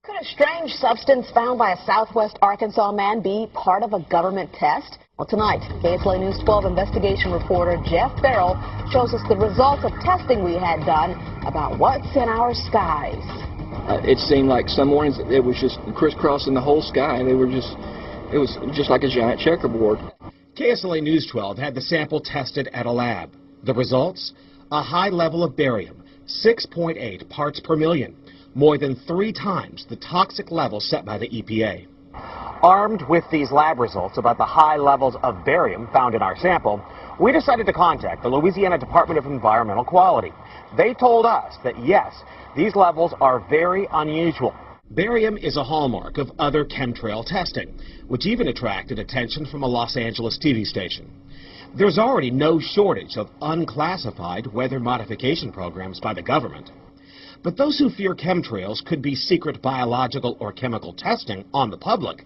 Could a strange substance found by a southwest Arkansas man be part of a government test? Well, tonight, KSLA News 12 investigation reporter Jeff Farrell shows us the results of testing we had done about what's in our skies. It seemed like some mornings it was just crisscrossing the whole sky. It was just like a giant checkerboard. KSLA News 12 had the sample tested at a lab. The results? A high level of barium, 6.8 parts per million, more than 3 times the toxic level set by the EPA. Armed with these lab results about the high levels of barium found in our sample, we decided to contact the Louisiana Department of Environmental Quality. They told us that, yes, these levels are very unusual. Barium is a hallmark of other chemtrail testing, which even attracted attention from a Los Angeles TV station. There's already no shortage of unclassified weather modification programs by the government. But those who fear chemtrails could be secret biological or chemical testing on the public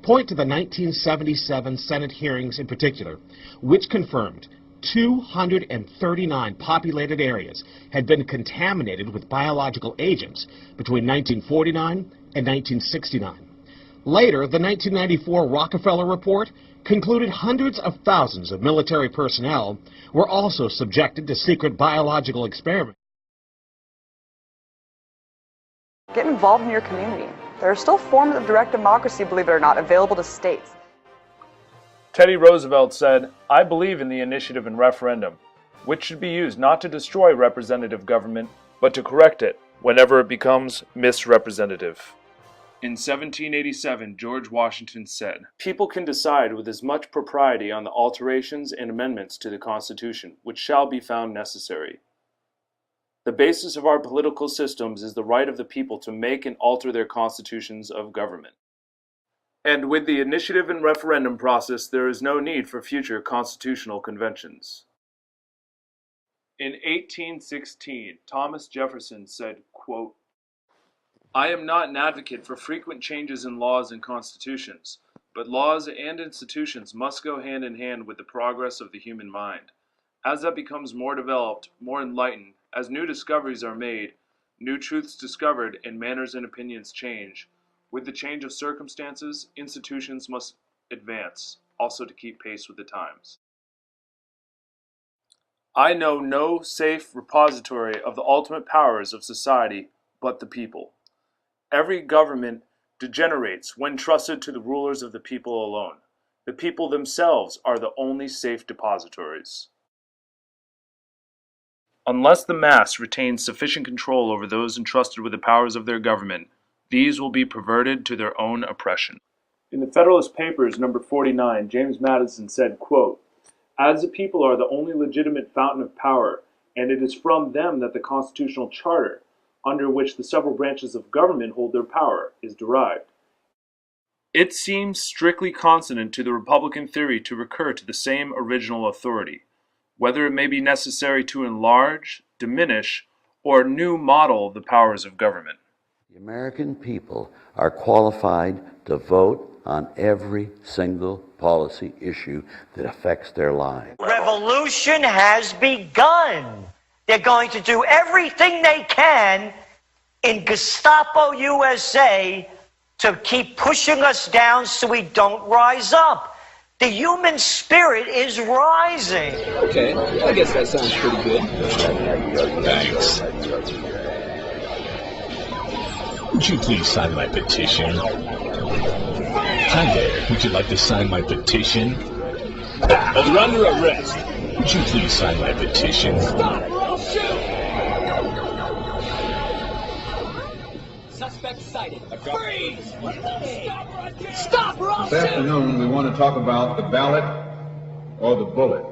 point to the 1977 Senate hearings in particular, which confirmed 239 populated areas had been contaminated with biological agents between 1949 and 1969. Later, the 1994 Rockefeller Report concluded hundreds of thousands of military personnel were also subjected to secret biological experiments. Get involved in your community. There are still forms of direct democracy, believe it or not, available to states. Teddy Roosevelt said, "I believe in the initiative and referendum, which should be used not to destroy representative government, but to correct it whenever it becomes misrepresentative." In 1787, George Washington said, "People can decide with as much propriety on the alterations and amendments to the Constitution, which shall be found necessary. The basis of our political systems is the right of the people to make and alter their constitutions of government. And with the initiative and referendum process, there is no need for future constitutional conventions." In 1816, Thomas Jefferson said, quote, "I am not an advocate for frequent changes in laws and constitutions, but laws and institutions must go hand in hand with the progress of the human mind. As that becomes more developed, more enlightened, as new discoveries are made, new truths discovered, and manners and opinions change, with the change of circumstances, institutions must advance, also to keep pace with the times. I know no safe repository of the ultimate powers of society but the people. Every government degenerates when trusted to the rulers of the people alone. The people themselves are the only safe depositories. Unless the mass retains sufficient control over those entrusted with the powers of their government, these will be perverted to their own oppression." In the Federalist Papers, number 49, James Madison said, quote, "As the people are the only legitimate fountain of power, and it is from them that the constitutional charter, under which the several branches of government hold their power, is derived. It seems strictly consonant to the Republican theory to recur to the same original authority, whether it may be necessary to enlarge, diminish, or new model the powers of government." The American people are qualified to vote on every single policy issue that affects their lives. Revolution has begun. They're going to do everything they can in Gestapo USA to keep pushing us down so we don't rise up. The human spirit is rising. Okay, I guess that sounds pretty good. Thanks. Would you please sign my petition? Hi there, would you like to sign my petition? You're under arrest. Would you please sign my petition? Stop or I'll shoot! Suspect sighted. Freeze! Stop or I'll shoot! This afternoon, we want to talk about the ballot or the bullet.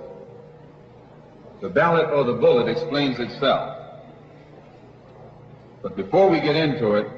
The ballot or the bullet explains itself. But before we get into it,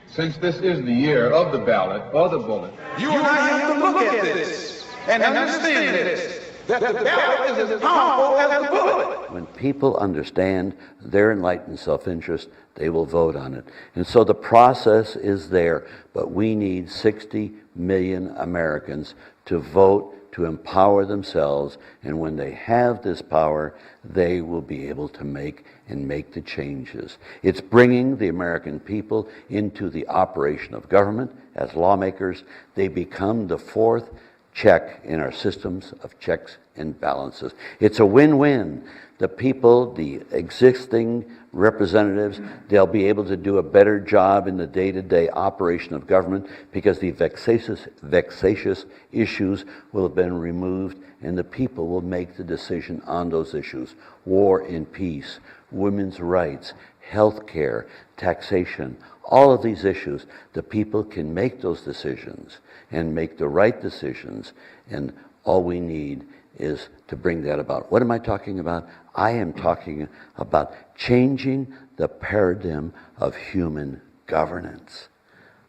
since this is the year of the ballot or the bullet, you and I have to look at this and understand this, that the ballot is as powerful as the bullet. When people understand their enlightened self-interest, they will vote on it. And so the process is there, but we need 60 million Americans to vote to empower themselves, and when they have this power, they will be able to make the changes. It's bringing the American people into the operation of government as lawmakers. They become the fourth check in our systems of checks and balances. It's a win-win. The people, the existing representatives, they'll be able to do a better job in the day-to-day operation of government because the vexatious issues will have been removed, and the people will make the decision on those issues. War and peace, women's rights, health care, taxation, all of these issues, the people can make those decisions and make the right decisions, and all we need is to bring that about. What am I talking about? I am talking about changing the paradigm of human governance.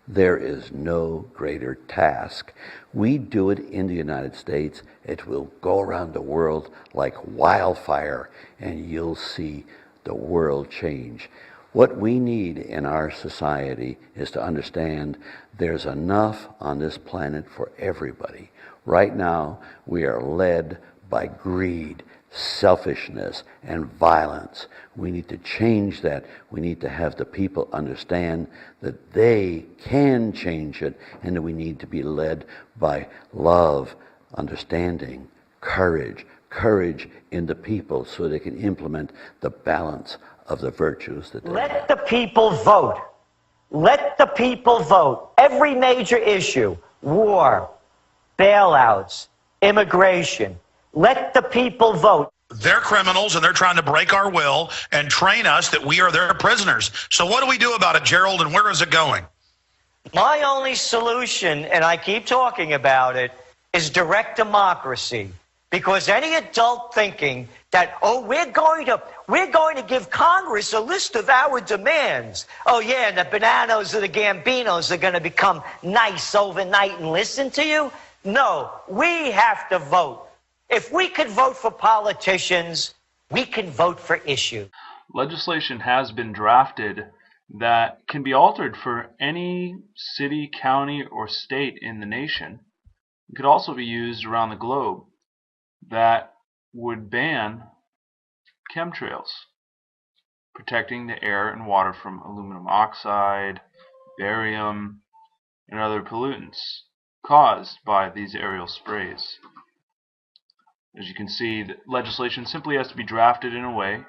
There is no greater task. We do it in the United States. It will go around the world like wildfire, and you'll see the world change. What we need in our society is to understand there's enough on this planet for everybody. Right now, we are led by greed, selfishness, and violence. We need to change that. We need to have the people understand that they can change it, and that we need to be led by love, understanding, courage in the people so they can implement the balance of the virtues that they have. Let the people vote. Let the people vote. Every major issue, war, bailouts, immigration. Let the people vote. They're criminals, and they're trying to break our will and train us that we are their prisoners. So what do we do about it, Gerald, and where is it going? My only solution, and I keep talking about it, is direct democracy. Because any adult thinking that, oh, we're going to give Congress a list of our demands. Oh, yeah, and the Bananos or the Gambinos are going to become nice overnight and listen to you. No, we have to vote. If we could vote for politicians, we can vote for issues. Legislation has been drafted that can be altered for any city, county, or state in the nation. It could also be used around the globe that would ban chemtrails, protecting the air and water from aluminum oxide, barium, and other pollutants caused by these aerial sprays. As you can see, the legislation simply has to be drafted in a way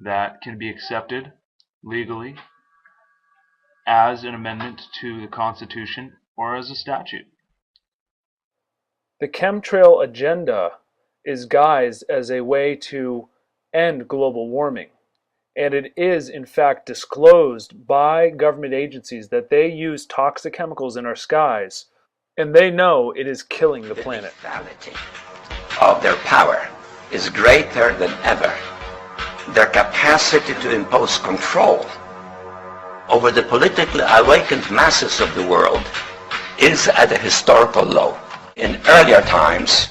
that can be accepted legally as an amendment to the Constitution or as a statute. The chemtrail agenda is guised as a way to end global warming. And it is, in fact, disclosed by government agencies that they use toxic chemicals in our skies, and they know it is killing the planet. The lethality of their power is greater than ever. Their capacity to impose control over the politically awakened masses of the world is at a historical low. In earlier times,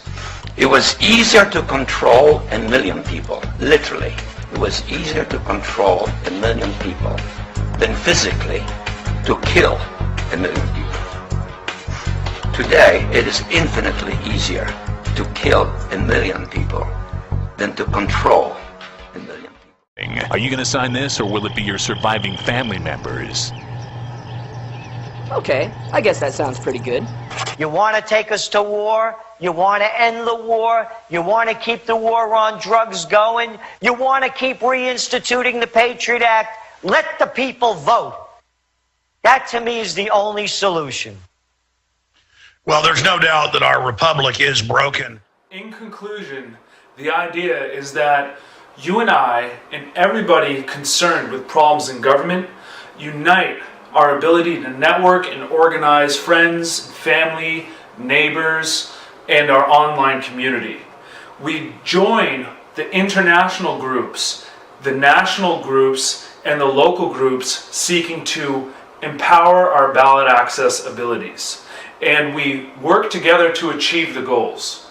it was easier to control 1 million people, literally. It was easier to control 1 million people than physically to kill 1 million people. Today, it is infinitely easier to kill 1 million people than to control 1 million people. Are you going to sign this, or will it be your surviving family members? Okay, I guess that sounds pretty good. You want to take us to war? You want to end the war? You want to keep the war on drugs going? You want to keep reinstituting the Patriot Act? Let the people vote. That, to me, is the only solution. Well, there's no doubt that our republic is broken. In conclusion, the idea is that you and I, and everybody concerned with problems in government, unite our ability to network and organize friends, family, neighbors, and our online community. We join the international groups, the national groups, and the local groups seeking to empower our ballot access abilities. And we work together to achieve the goals.